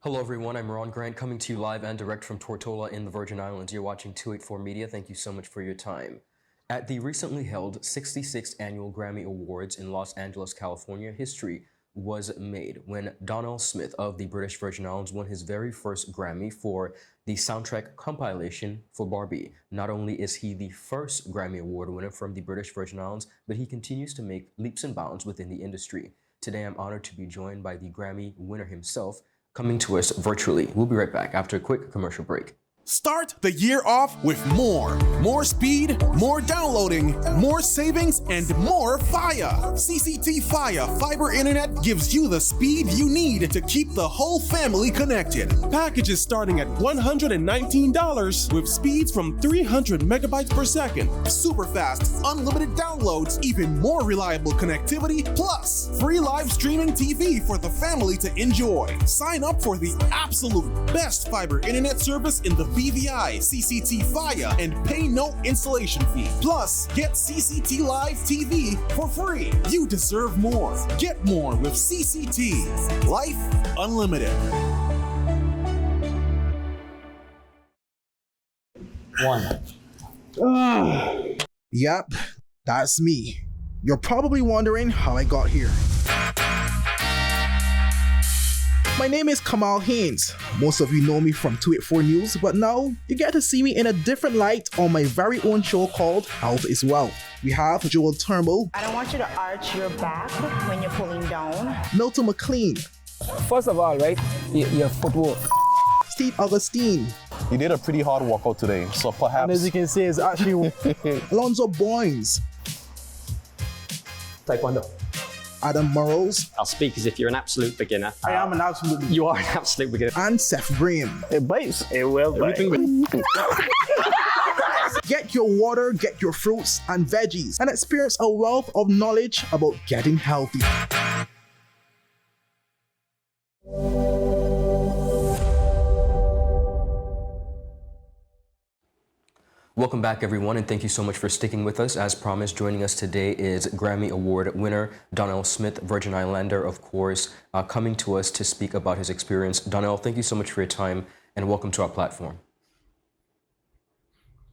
Hello everyone, I'm Ron Grant coming to you live and direct from Tortola in the Virgin Islands. You're watching 284 Media. Thank you so much for your time. At the recently held 66th Annual Grammy Awards in Los Angeles, California, history was made when Donelle Smith of the British Virgin Islands won his very first Grammy for the soundtrack compilation for Barbie. Not only is he the first Grammy Award winner from the British Virgin Islands, but he continues to make leaps and bounds within the industry. Today I'm honored to be joined by the Grammy winner himself, coming to us virtually. We'll be right back after a quick commercial break. Start the year off with more. More speed, more downloading, more savings, and more Fire. CCT Fire Fiber Internet gives you the speed you need to keep the whole family connected. Packages starting at $119 with speeds from 300 megabytes per second. Super fast, unlimited downloads, even more reliable connectivity, plus free live streaming TV for the family to enjoy. Sign up for the absolute best fiber internet service in the BVI CCT Fire and pay no installation fee. Plus, get CCT Live TV for free. You deserve more. Get more with CCT. Life Unlimited. Yep, that's me. You're probably wondering how I got here. My name is Kamal Haynes. Most of you know me from 284 News, but now you get to see me in a different light on my very own show called Health is Wealth. We have Joel Turnbull. I don't want you to arch your back when you're pulling down. Milton McLean. First of all, right, your footwork. Steve Augustine. You did a pretty hard workout today, so perhaps... And as you can see, it's actually... Alonzo Boynes. Taekwondo. Adam Murrows. I'll speak as if you're an absolute beginner. I am an absolute beginner. You are an absolute beginner. And Seth Graham. It bites. It will bite. Get your water, get your fruits and veggies, and experience a wealth of knowledge about getting healthy. Welcome back everyone, and thank you so much for sticking with us. As promised, joining us today is Grammy Award winner Donelle Smith, Virgin Islander, of course, coming to us to speak about his experience. Donelle, thank you so much for your time and welcome to our platform.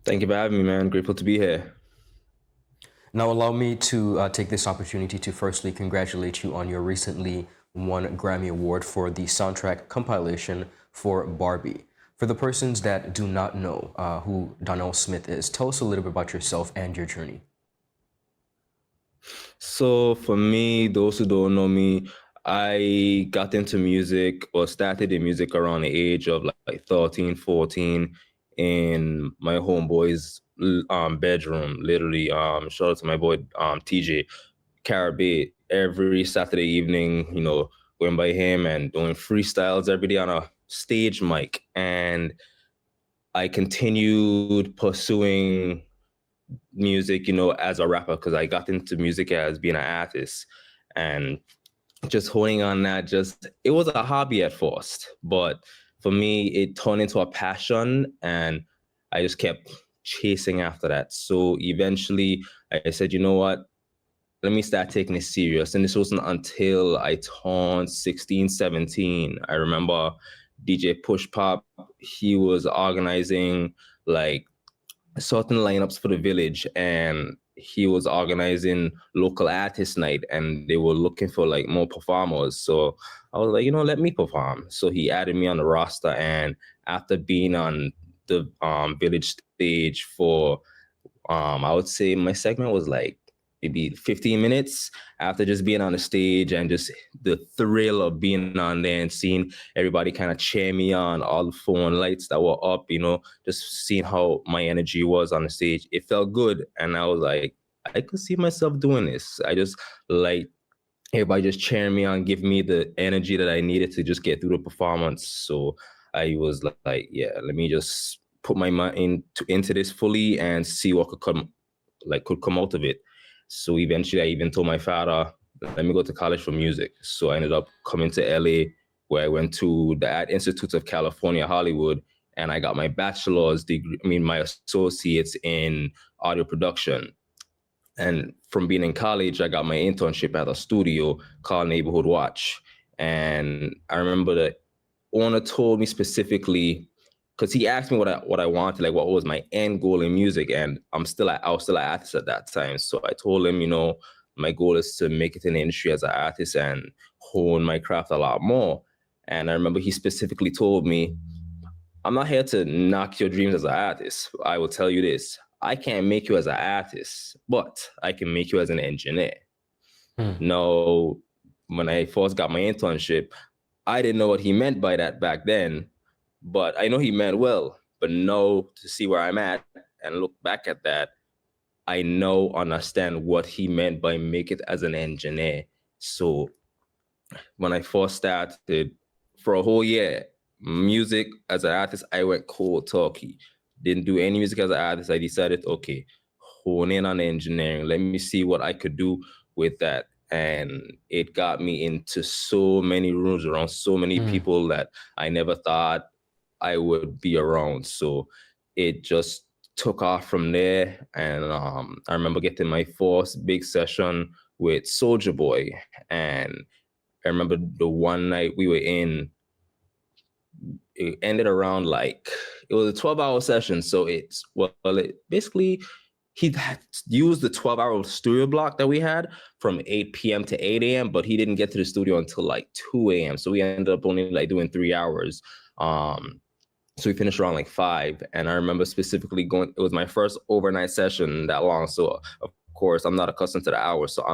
Thank you for having me, man. Grateful to be here. Now allow me to take this opportunity to firstly congratulate you on your recently won Grammy Award for the soundtrack compilation for Barbie. For the persons that do not know who Donelle Smith is, tell us a little bit about yourself and your journey. So for me, those who don't know me, I got into music or started in music around the age of like 13, 14 in my homeboy's bedroom, literally. Shout out to my boy TJ Caribbean. Every Saturday evening, you know, going by him and doing freestyles every day on a stage mic. And I continued pursuing music, you know, as a rapper, because I got into music as being an artist, and just holding on that, it was a hobby at first, but for me it turned into a passion, and I just kept chasing after that. So eventually I said, you know what, let me start taking it serious. And this wasn't until I turned 16, 17. I remember DJ Push Pop, he was organizing like certain lineups for the village, and he was organizing local artist night, and they were looking for like more performers. So I was like, you know, let me perform. So he added me on the roster, and after being on the village stage for, I would say my segment was like maybe 15 minutes, after just being on the stage and just the thrill of being on there and seeing everybody kind of cheer me on, all the phone lights that were up, you know, just seeing how my energy was on the stage. It felt good. And I was like, I could see myself doing this. I just like everybody just cheering me on, giving me the energy that I needed to just get through the performance. So I was like, yeah, let me just put my mind into this fully and see what could come out of it. So eventually I even told my father, let me go to college for music. So I ended up coming to LA, where I went to the Art Institute of California, Hollywood, and I got my bachelor's degree, my associates in audio production. And from being in college, I got my internship at a studio called Neighborhood Watch. And I remember that owner told me specifically, because he asked me what I wanted, like what was my end goal in music, and I was still at Athens at that time. So I told him, my goal is to make it in the industry as an artist and hone my craft a lot more. And I remember he specifically told me, I'm not here to knock your dreams as an artist. I will tell you this. I can't make you as an artist, but I can make you as an engineer. Now, when I first got my internship, I didn't know what he meant by that back then, but I know he meant well. But now to see where I'm at and look back at that, I understand what he meant by make it as an engineer. So when I first started, for a whole year, music as an artist, I went cold turkey. Didn't do any music as an artist. I decided, okay, hone in on engineering. Let me see what I could do with that. And it got me into so many rooms around so many people that I never thought I would be around. So it just took off from there. And I remember getting my first big session with Soulja Boy. And I remember the one night we were in, it ended around it was a 12-hour session. So it basically, he had used the 12-hour studio block that we had from 8 p.m. to 8 a.m., but he didn't get to the studio until 2 a.m. So we ended up only doing 3 hours. So we finished around 5. And I remember specifically it was my first overnight session that long. So of course I'm not accustomed to the hours. So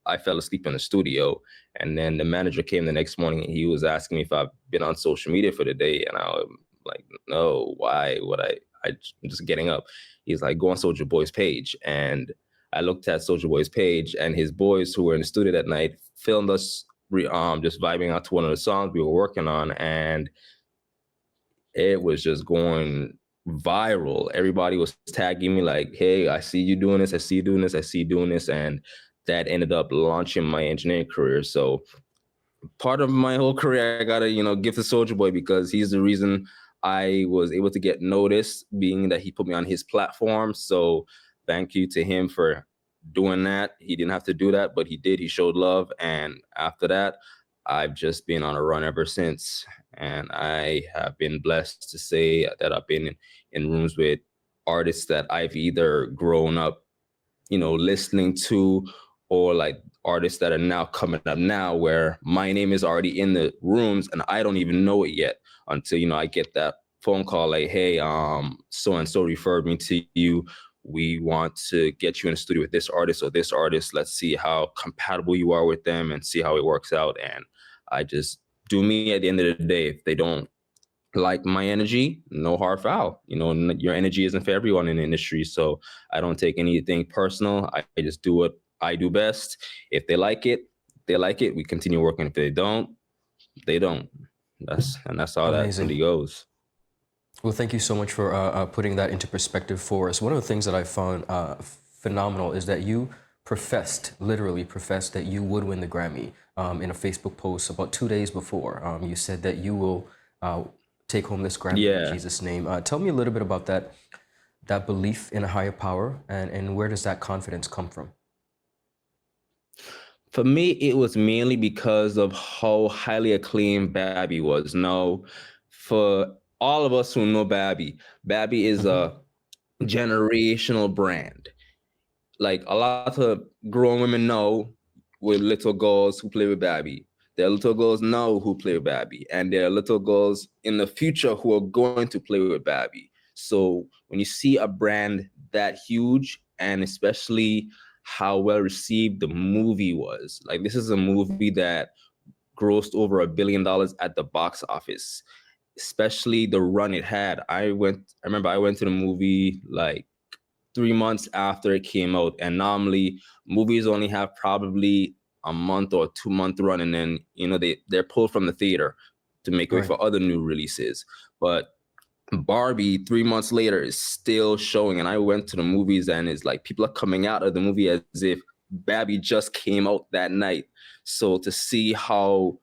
I fell asleep in the studio. And then the manager came the next morning and he was asking me if I've been on social media for the day. And I was like, no, why would I'm just getting up. He's like, go on Soulja Boy's page. And I looked at Soulja Boy's page, and his boys who were in the studio that night filmed us just vibing out to one of the songs we were working on. And it was just going viral. Everybody was tagging me like, hey, I see you doing this. I see you doing this. I see you doing this. And that ended up launching my engineering career. So part of my whole career, I got to, give to Soulja Boy, because he's the reason I was able to get noticed, being that he put me on his platform. So thank you to him for doing that. He didn't have to do that, but he did. He showed love. And after that, I've just been on a run ever since. And I have been blessed to say that I've been in rooms with artists that I've either grown up, listening to, or artists that are now coming up now, where my name is already in the rooms and I don't even know it yet until, I get that phone call like, hey, so-and-so referred me to you. We want to get you in the studio with this artist or this artist. Let's see how compatible you are with them and see how it works out. And I just do me at the end of the day. If they don't like my energy, no hard foul. Your energy isn't for everyone in the industry. So I don't take anything personal. I just do what I do best. If they like it, they like it. We continue working. If they don't, they don't. That's how that really goes. Well, thank you so much for putting that into perspective for us. One of the things that I found phenomenal is that you literally professed that you would win the Grammy in a Facebook post about 2 days before. You said that you will take home this Grammy in Jesus' name. Tell me a little bit about that belief in a higher power, and where does that confidence come from? For me, it was mainly because of how highly acclaimed Babby was. Now, for all of us who know Babby is a generational brand. A lot of grown women know with little girls who play with Babby. There are little girls now who play with Babby, and there are little girls in the future who are going to play with Babby. So when you see a brand that huge, and especially how well received the movie was, this is a movie that grossed over $1 billion at the box office, especially the run it had. I remember I went to the movie 3 months after it came out, and normally movies only have probably a month or 2 month run, and then they're pulled from the theater to make way for other new releases. But Barbie 3 months later is still showing, and I went to the movies, and it's people are coming out of the movie as if Babby just came out that night. So to see how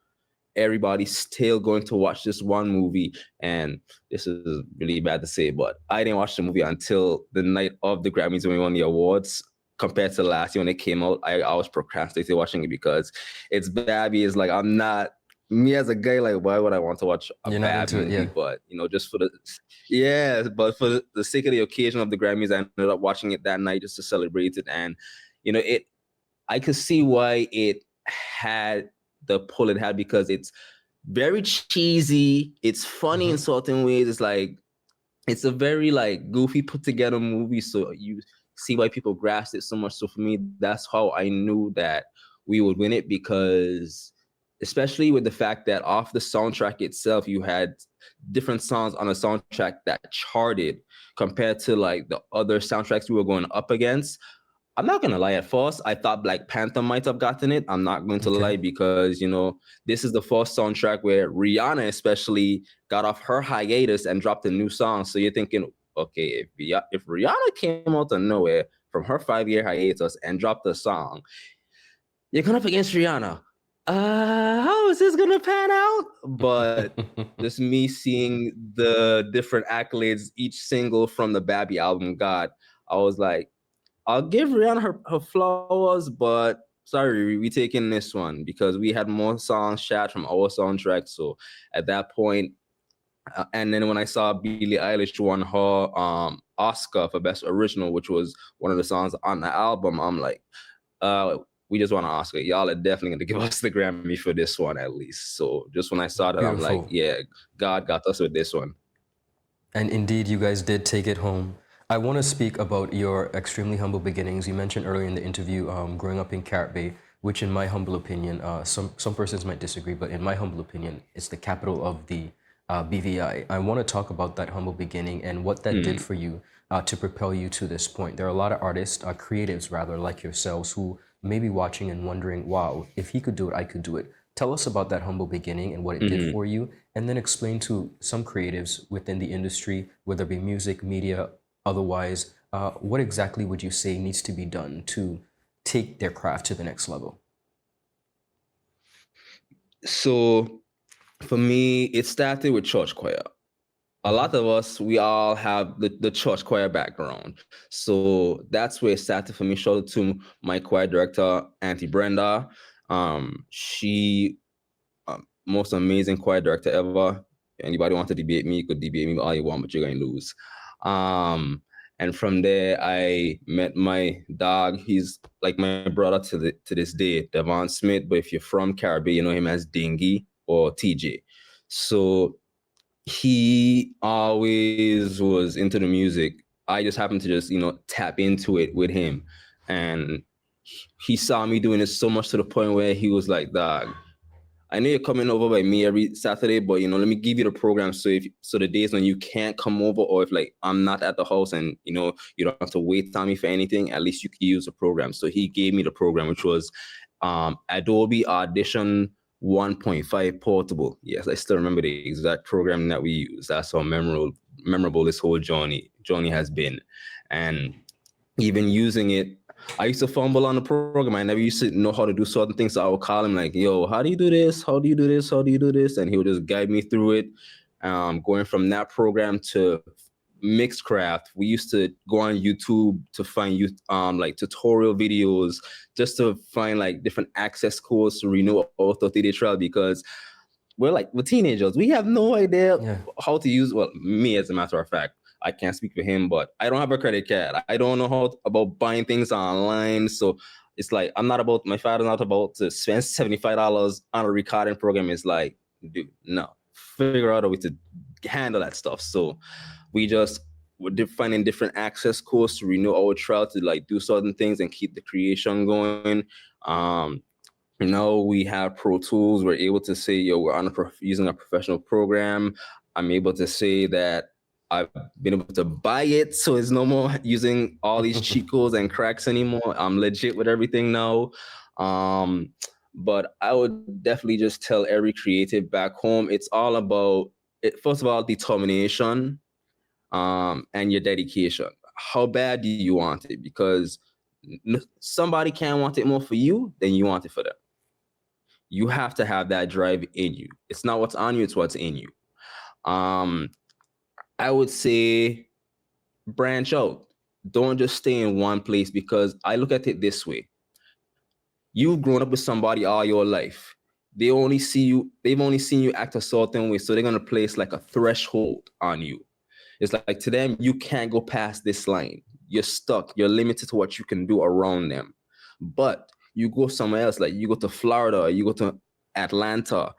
everybody's still going to watch this one movie, and this is really bad to say, but I didn't watch the movie until the night of the Grammys when we won the awards. Compared to last year when it came out, I was procrastinating watching it because it's Babby. It's I'm not me as a guy, like, why would I want to watch a You're not bad into it, movie? yeah. But just for but for the sake of the occasion of the Grammys, I ended up watching it that night just to celebrate it. And I could see why it had the pull it had, because it's very cheesy. It's funny in certain ways. It's like, it's a very like goofy put together movie. So you see why people grasped it so much. So for me, that's how I knew that we would win it, because especially with the fact that off the soundtrack itself, you had different songs on a soundtrack that charted compared to like the other soundtracks we were going up against. I'm not gonna lie, at first I thought Black Panther might have gotten it. I'm not going to lie, because this is the first soundtrack where Rihanna especially got off her hiatus and dropped a new song. So you're thinking, okay, if Rihanna came out of nowhere from her 5-year hiatus and dropped a song, you're going up against Rihanna. How is this gonna pan out? But just me seeing the different accolades each single from the Babby album got, I was like, I'll give Rihanna her flowers, but sorry, we taking this one, because we had more songs shot from our soundtrack. So at that point, and then when I saw Billie Eilish won her Oscar for Best Original, which was one of the songs on the album, I'm like, we just won an Oscar. Y'all are definitely going to give us the Grammy for this one at least. So just when I saw that, Beautiful. I'm like, yeah, God got us with this one. And indeed, you guys did take it home. I want to speak about your extremely humble beginnings. You mentioned earlier in the interview growing up in Carrot Bay, which in my humble opinion, some persons might disagree, but in my humble opinion, it's the capital of the BVI. I want to talk about that humble beginning and what that did for you to propel you to this point. There are a lot of artists, creatives rather, like yourselves, who may be watching and wondering, wow, if he could do it, I could do it. Tell us about that humble beginning and what it did for you, and then explain to some creatives within the industry, whether it be music, media, otherwise, what exactly would you say needs to be done to take their craft to the next level? So for me, it started with church choir. A lot of us, we all have the church choir background. So that's where it started for me. Shout out to my choir director, Auntie Brenda. She, most amazing choir director ever. Anybody want to debate me, you could debate me all you want, but you're going to lose. And from there, I met my dog. He's like my brother to this day, Donelle Smith. But if you're from Caribbean, you know him as Dingy or TJ. So he always was into the music. I just happened to just, tap into it with him. And he saw me doing it so much to the point where he was like, dog, I know you're coming over by me every Saturday, but let me give you the program. So the days when you can't come over, or if like I'm not at the house and you don't have to wait on me for anything, at least you can use the program. So he gave me the program, which was Adobe Audition 1.5 portable. Yes, I still remember the exact program that we used. That's how memorable this whole journey has been. And even using it, I used to fumble on the program. I never used to know how to do certain things. So I would call him like, yo, how do you do this? How do you do this? How do you do this? And he would just guide me through it. Going from that program to Mixcraft, we used to go on YouTube to find like tutorial videos, just to find like different access codes to renew our 30-day trial, because we're teenagers. We have no idea how to use, well, me as a matter of fact, I can't speak for him, but I don't have a credit card. I don't know about buying things online. So it's like, my father's not about to spend $75 on a recording program. It's like, dude, no, figure out a way to handle that stuff. So we're finding different access codes to renew our trial, to like do certain things and keep the creation going. We have Pro Tools. We're able to say, yo, we're using a professional program. I'm able to say that I've been able to buy it, so it's no more using all these cheat codes and cracks anymore. I'm legit with everything now. But I would definitely just tell every creative back home, it's all about, first of all, determination and your dedication. How bad do you want it? Because somebody can want it more for you than you want it for them. You have to have that drive in you. It's not what's on you, it's what's in you. I would say branch out. Don't just stay in one place, because I look at it this way. You've grown up with somebody all your life. they've only seen you act a certain way, so they're gonna place like a threshold on you. It's like to them, you can't go past this line. You're stuck. You're limited to what you can do around them. But you go somewhere else, like you go to Florida, or you go to Atlanta.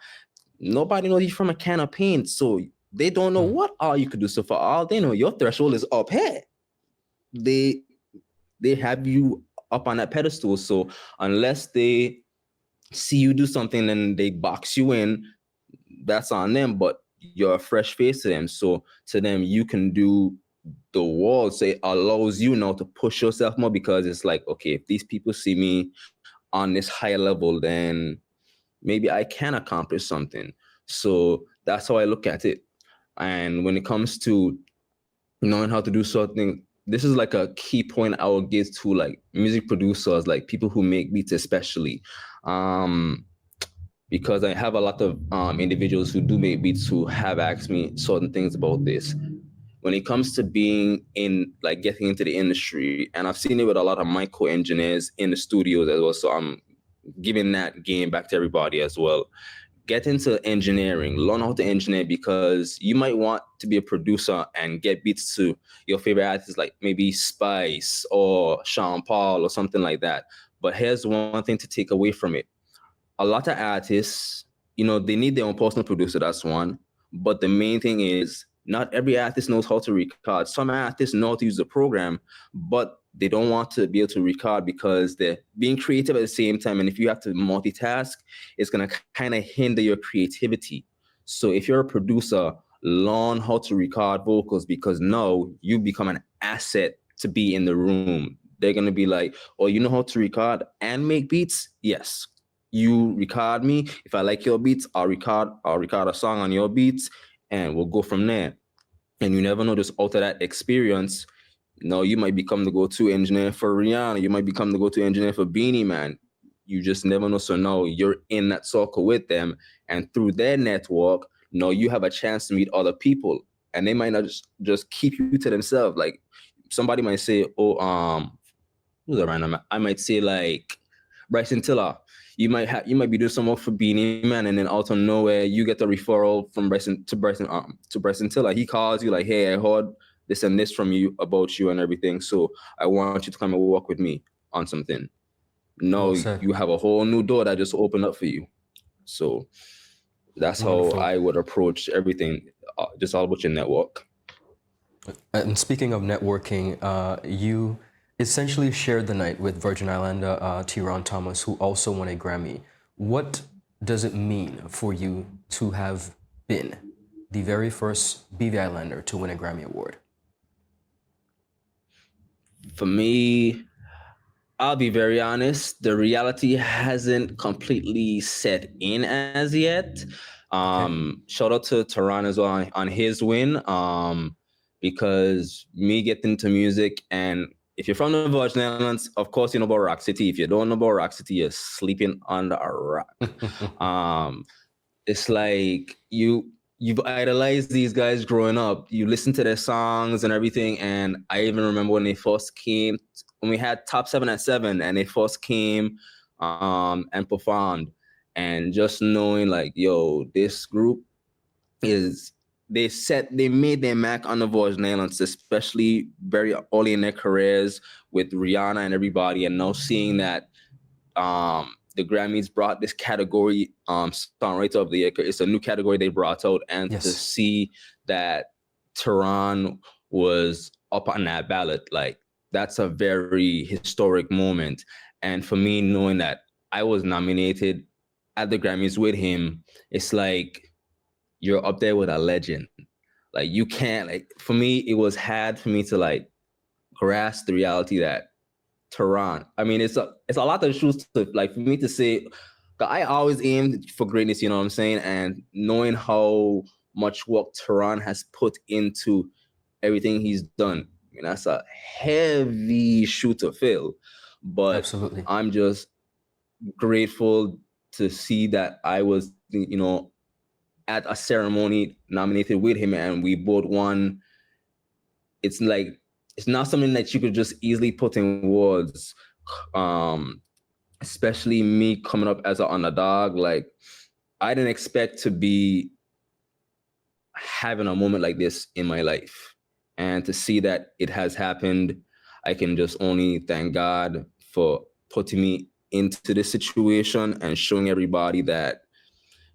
Nobody knows you from a can of paint, so they don't know what all you could do. So for all they know, your threshold is up here. They have you up on that pedestal. So unless they see you do something and they box you in, that's on them. But you're a fresh face to them. So to them, you can do the world. So it allows you now to push yourself more, because it's like, okay, if these people see me on this higher level, then maybe I can accomplish something. So that's how I look at it. And when it comes to knowing how to do something, this is like a key point I will give to like music producers, like people who make beats especially. Because I have a lot of individuals who do make beats who have asked me certain things about this. When it comes to being in, like getting into the industry, and I've seen it with a lot of micro engineers in the studios as well, so I'm giving that game back to everybody as well. Get into engineering, learn how to engineer, because you might want to be a producer and get beats to your favorite artists, like maybe Spice or Sean Paul or something like that. But here's one thing to take away from it. A lot of artists, you know, they need their own personal producer, that's one. But the main thing is, not every artist knows how to record. Some artists know how to use the program, but they don't want to be able to record because they're being creative at the same time. And if you have to multitask, it's going to kind of hinder your creativity. So if you're a producer, learn how to record vocals, because now you become an asset to be in the room. They're going to be like, oh, you know how to record and make beats? Yes. You record me. If I like your beats, I'll record a song on your beats, and we'll go from there. And you never know, just out of that experience, you might become the go-to engineer for Rihanna. You might become the go-to engineer for Beanie Man. You just never know. So now you're in that circle with them, and through their network, you have a chance to meet other people, and they might not just keep you to themselves. Like somebody might say, oh, who's that random? I might say like Bryson Tiller. You might be doing some work for Beanie Man, and then out of nowhere you get the referral from Bryson Tiller. He calls you like, hey, I heard this and this from you about you and everything, so I want you to come and work with me on something. No, you have a whole new door that just opened up for you. So that's how I would approach everything, just all about your network. And speaking of networking, you essentially shared the night with Virgin Islander T-Ron Thomas, who also won a Grammy. What does it mean for you to have been the very first BVIslander to win a Grammy Award? For me, I'll be very honest, the reality hasn't completely set in as yet. Shout out to Tehran as well on his win, because me getting into music, and if you're from the Virgin Islands, of course you know about Rock City. If you don't know about Rock City, you're sleeping under a rock. It's like you've idolized these guys growing up. You listen to their songs and everything. And I even remember when they first came, when we had Top 7 at 7, and they first came and performed. And just knowing like, yo, this group they made their mark on the Virgin Islands, especially very early in their careers with Rihanna and everybody. And now seeing that the Grammys brought this category, Songwriter of the Year. It's a new category they brought out, and to see that Tehran was up on that ballot, like that's a very historic moment. And for me, knowing that I was nominated at the Grammys with him, it's like you're up there with a legend. Like you can't, like for me, it was hard for me to like grasp the reality that Tehran. I mean, it's a lot of shoes to like for me to say. I always aimed for greatness, you know what I'm saying? And knowing how much work Tehran has put into everything he's done, I mean, that's a heavy shoe to fill. But absolutely, I'm just grateful to see that I was, at a ceremony nominated with him, and we both won. It's like, it's not something that you could just easily put in words, especially me coming up as an underdog. Like, I didn't expect to be having a moment like this in my life. And to see that it has happened, I can just only thank God for putting me into this situation and showing everybody that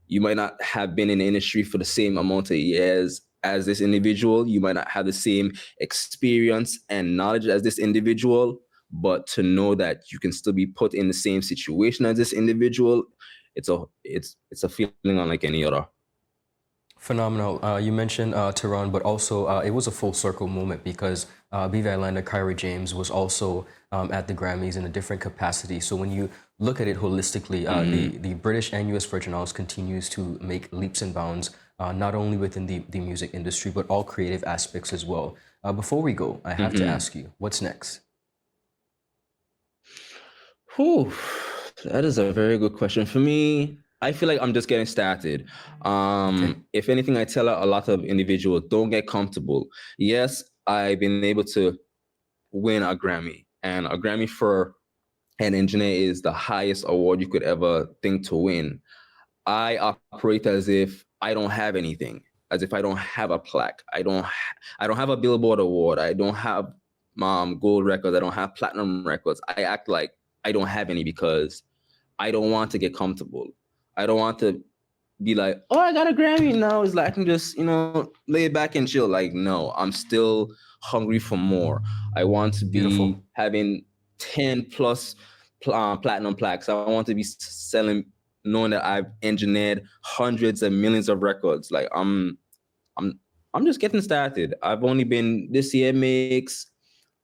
you might not have been in the industry for the same amount of years as this individual. You might not have the same experience and knowledge as this individual, but to know that you can still be put in the same situation as this individual, it's a feeling unlike any other. Phenomenal. You mentioned Tehran, but also it was a full circle moment because BVIslander Kyra James was also at the Grammys in a different capacity. So when you look at it holistically, the British and US Virgin Islands continues to make leaps and bounds, not only within the music industry, but all creative aspects as well. Before we go, I have to ask you, what's next? Whew, that is a very good question. For me, I feel like I'm just getting started. If anything, I tell a lot of individuals, don't get comfortable. Yes, I've been able to win a Grammy, and a Grammy for an engineer is the highest award you could ever think to win. I operate as if I don't have anything, as if I don't have a plaque. I don't have a Billboard award. I don't have gold records. I don't have platinum records. I act like I don't have any because I don't want to get comfortable. I don't want to be like, oh, I got a Grammy now. It's like I can just, lay back and chill. Like, no, I'm still hungry for more. I want to be having 10 plus platinum plaques. I want to be selling, knowing that I've engineered hundreds and millions of records. Like I'm just getting started. I've only been, this year makes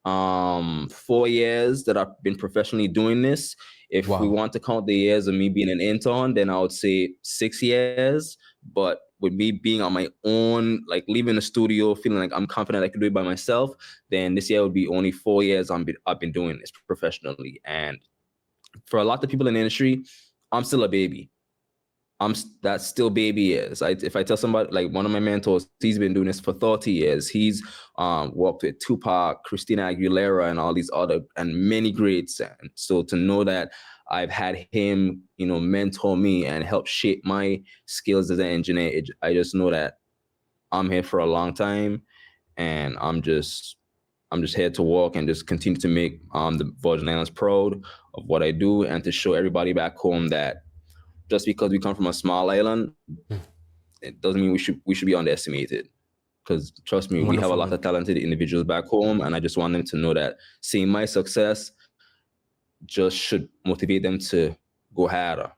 4 years that I've been professionally doing this. If we want to count the years of me being an intern, then I would say 6 years. But with me being on my own, like leaving the studio, feeling like I'm confident I can do it by myself, then this year would be only 4 years I've been doing this professionally. And for a lot of people in the industry, I'm still a baby. That's still baby years. If I tell somebody, like one of my mentors, he's been doing this for 30 years. He's worked with Tupac, Christina Aguilera, and all these other, and many greats. And so to know that I've had him, mentor me and help shape my skills as an engineer, I just know that I'm here for a long time, and I'm just here to walk and just continue to make the Virgin Islands proud of what I do, and to show everybody back home that just because we come from a small island, it doesn't mean we should be underestimated. Because trust me, we have a lot of talented individuals back home, and I just want them to know that seeing my success just should motivate them to go harder.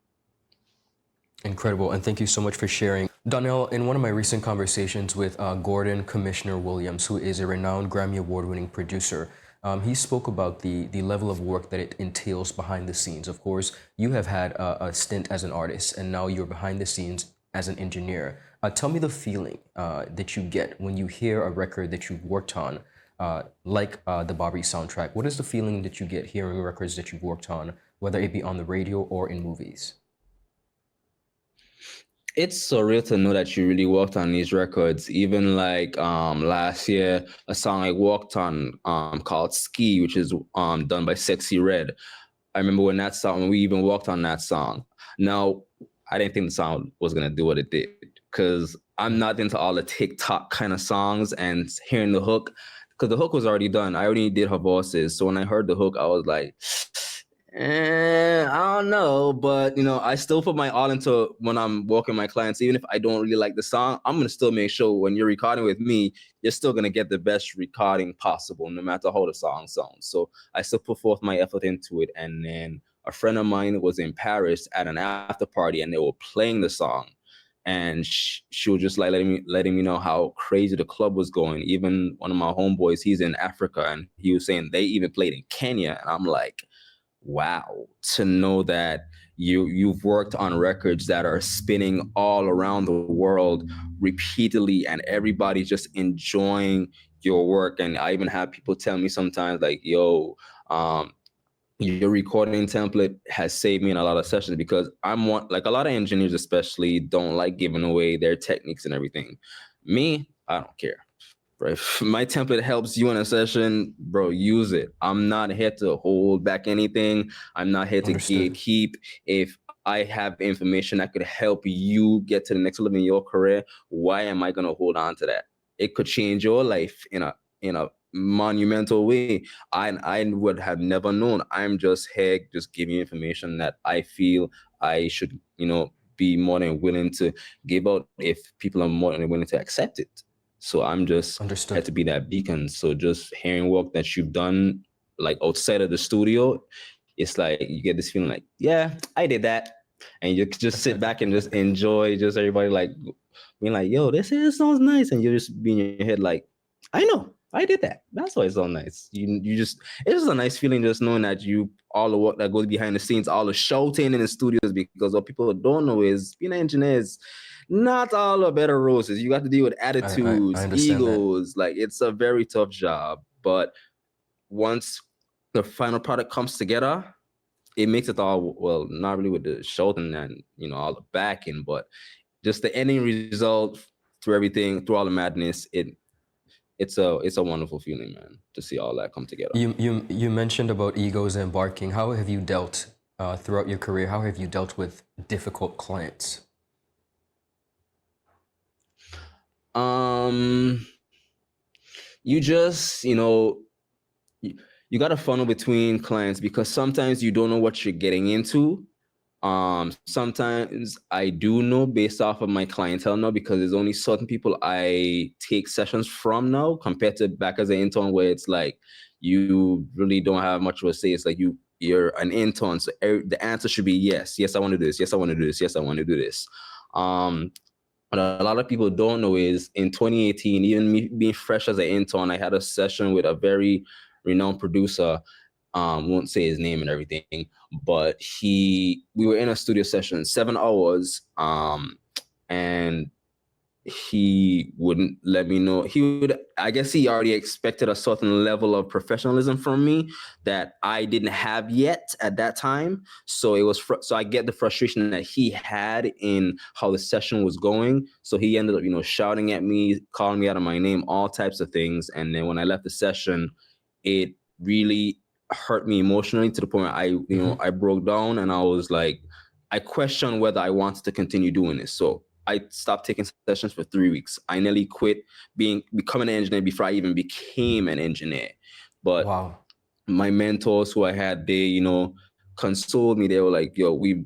Incredible, and thank you so much for sharing. Donelle, in one of my recent conversations with Gordon Commissioner Williams, who is a renowned Grammy Award-winning producer, he spoke about the level of work that it entails behind the scenes. Of course, you have had a stint as an artist, and now you're behind the scenes as an engineer. Tell me the feeling that you get when you hear a record that you've worked on, like the Barbie soundtrack. What is the feeling that you get hearing records that you've worked on, whether it be on the radio or in movies? It's surreal to know that you really worked on these records. Even like last year, a song I worked on called Ski, which is done by Sexy Red. I remember when we even worked on that song. Now, I didn't think the song was gonna do what it did, because I'm not into all the TikTok kind of songs, and hearing the hook, because the hook was already done. I already did her voices. So when I heard the hook, I was like, I don't know, but I still put my all into when I'm working my clients. Even if I don't really like the song, I'm gonna still make sure when you're recording with me, you're still gonna get the best recording possible, no matter how the song sounds. So I still put forth my effort into it. And then a friend of mine was in Paris at an after party, and they were playing the song, and she was just like letting me know how crazy the club was going. Even one of my homeboys, he's in Africa, and he was saying they even played in Kenya, and I'm like, wow, to know that you've worked on records that are spinning all around the world repeatedly, and everybody's just enjoying your work. And I even have people tell me sometimes like, yo, your recording template has saved me in a lot of sessions, because like a lot of engineers especially don't like giving away their techniques and everything. Me, I don't care. If my template helps you in a session, bro, use it. I'm not here to hold back anything. I'm not here to gatekeep. If I have information that could help you get to the next level in your career, why am I going to hold on to that? It could change your life in a monumental way. I would have never known. I'm just here, just giving you information that I feel I should, be more than willing to give out if people are more than willing to accept it. So I'm just had to be that beacon. So just hearing work that you've done, like outside of the studio, it's like you get this feeling like, yeah, I did that. And you just sit back and just enjoy just everybody like being like, yo, this sounds nice. And you just be in your head like, I know, I did that. That's why it's so nice. You just, it's just a nice feeling just knowing that all the work that goes behind the scenes, all the shouting in the studios, because what people don't know is being an engineer is not all a bed of roses. You got to deal with attitudes, I egos. Like it's a very tough job. But once the final product comes together, it makes it all, well, not really with the shouting and, all the backing, but just the ending result through everything, through all the madness, it's a wonderful feeling, man, to see all that come together. You mentioned about egos and barking. How have you dealt throughout your career? How have you dealt with difficult clients? You just, you got to funnel between clients because sometimes you don't know what you're getting into. Sometimes I do know based off of my clientele now, because there's only certain people I take sessions from now compared to back as an intern, where it's like you really don't have much of a say. It's like you're an intern, so the answer should be yes, I want to do this, yes, I want to do this, yes, I want to do this. What a lot of people don't know is in 2018, even me being fresh as an intern, I had a session with a very renowned producer. Won't say his name and everything, but we were in a studio session, 7 hours, and he wouldn't let me know. I guess he already expected a certain level of professionalism from me that I didn't have yet at that time. So so I get the frustration that he had in how the session was going. So he ended up, shouting at me, calling me out of my name, all types of things. And then when I left the session, it really hurt me emotionally to the point where I broke down, and I was like, I questioned whether I wanted to continue doing this. So I stopped taking sessions for 3 weeks. I nearly quit becoming an engineer before I even became an engineer. But wow. My mentors who I had, they, consoled me. They were like, yo, we've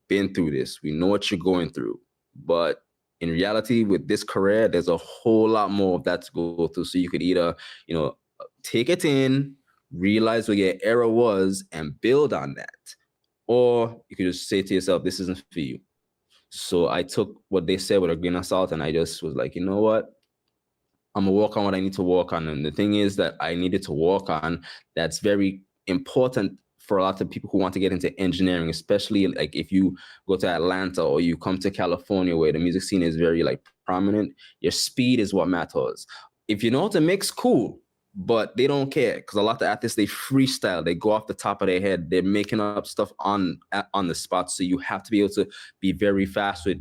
been through this. We know what you're going through. But in reality, with this career, there's a whole lot more of that to go through. So you could either, take it in, realize what your error was, and build on that. Or you could just say to yourself, this isn't for you. So I took what they said with a grain of salt, and I just was like, you know what? I'm going to work on what I need to work on. And the thing is that I needed to work on that's very important for a lot of people who want to get into engineering, especially like if you go to Atlanta or you come to California where the music scene is very like prominent, your speed is what matters. If you know how to mix, cool. But they don't care, because a lot of artists, they freestyle, they go off the top of their head, they're making up stuff on the spot. So you have to be able to be very fast with,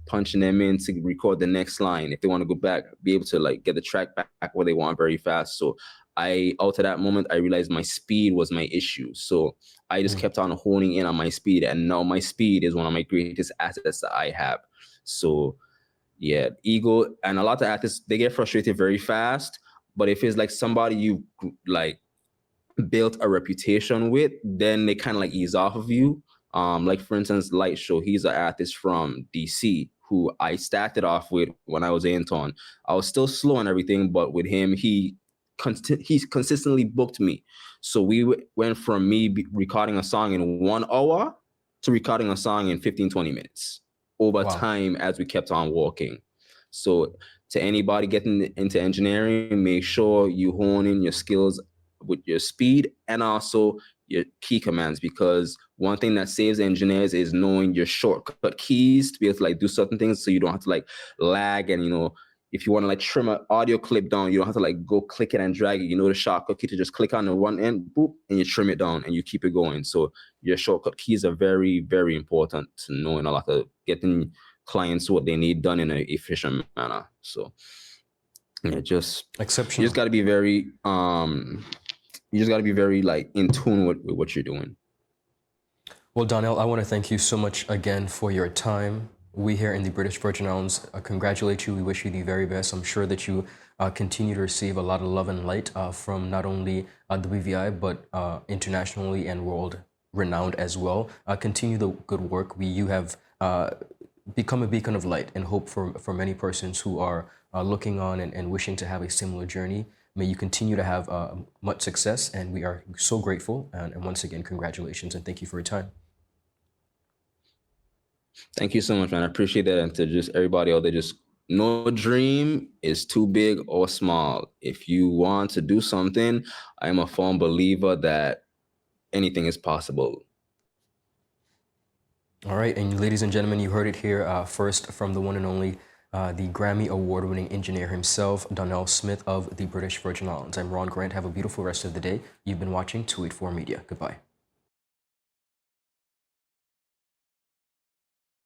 punching them in to record the next line. If they want to go back, be able to like get the track back where they want very fast. So out of that moment, I realized my speed was my issue. So I just kept on honing in on my speed. And now my speed is one of my greatest assets that I have. So yeah, ego, and a lot of artists, they get frustrated very fast. But if it's like somebody you like built a reputation with, then they kind of like ease off of you. Like for instance, Light Show, he's an artist from DC who I started off with when I was an intern. I was still slow and everything, but with him, he consistently booked me. So we went from me recording a song in 1 hour to recording a song in 15, 20 minutes over time as we kept on walking. So to anybody getting into engineering, make sure you hone in your skills with your speed and also your key commands, because one thing that saves engineers is knowing your shortcut keys to be able to like do certain things so you don't have to like lag. And if you want to like trim an audio clip down, you don't have to like go click it and drag it. The shortcut key to just click on the one end, boop, and you trim it down and you keep it going. So your shortcut keys are very, very important to knowing a lot of getting clients what they need done in an efficient manner. So yeah, just exceptional. You just got to be very like in tune with what you're doing. Well, Donelle, I want to thank you so much again for your time. We here in the British Virgin Islands congratulate you. We wish you the very best. I'm sure that you continue to receive a lot of love and light from not only the BVI, but internationally and world renowned as well. Continue the good work. You have become a beacon of light and hope for many persons who are looking on and wishing to have a similar journey. May you continue to have much success, and we are so grateful. And once again, congratulations and thank you for your time. Thank you so much, man. I appreciate that. And to just everybody out there, just no dream is too big or small. If you want to do something, I am a firm believer that anything is possible. All right, and ladies and gentlemen, you heard it here first from the one and only, the Grammy Award-winning engineer himself, Donelle Smith of the British Virgin Islands. I'm Ron Grant. Have a beautiful rest of the day. You've been watching 284 Media. Goodbye.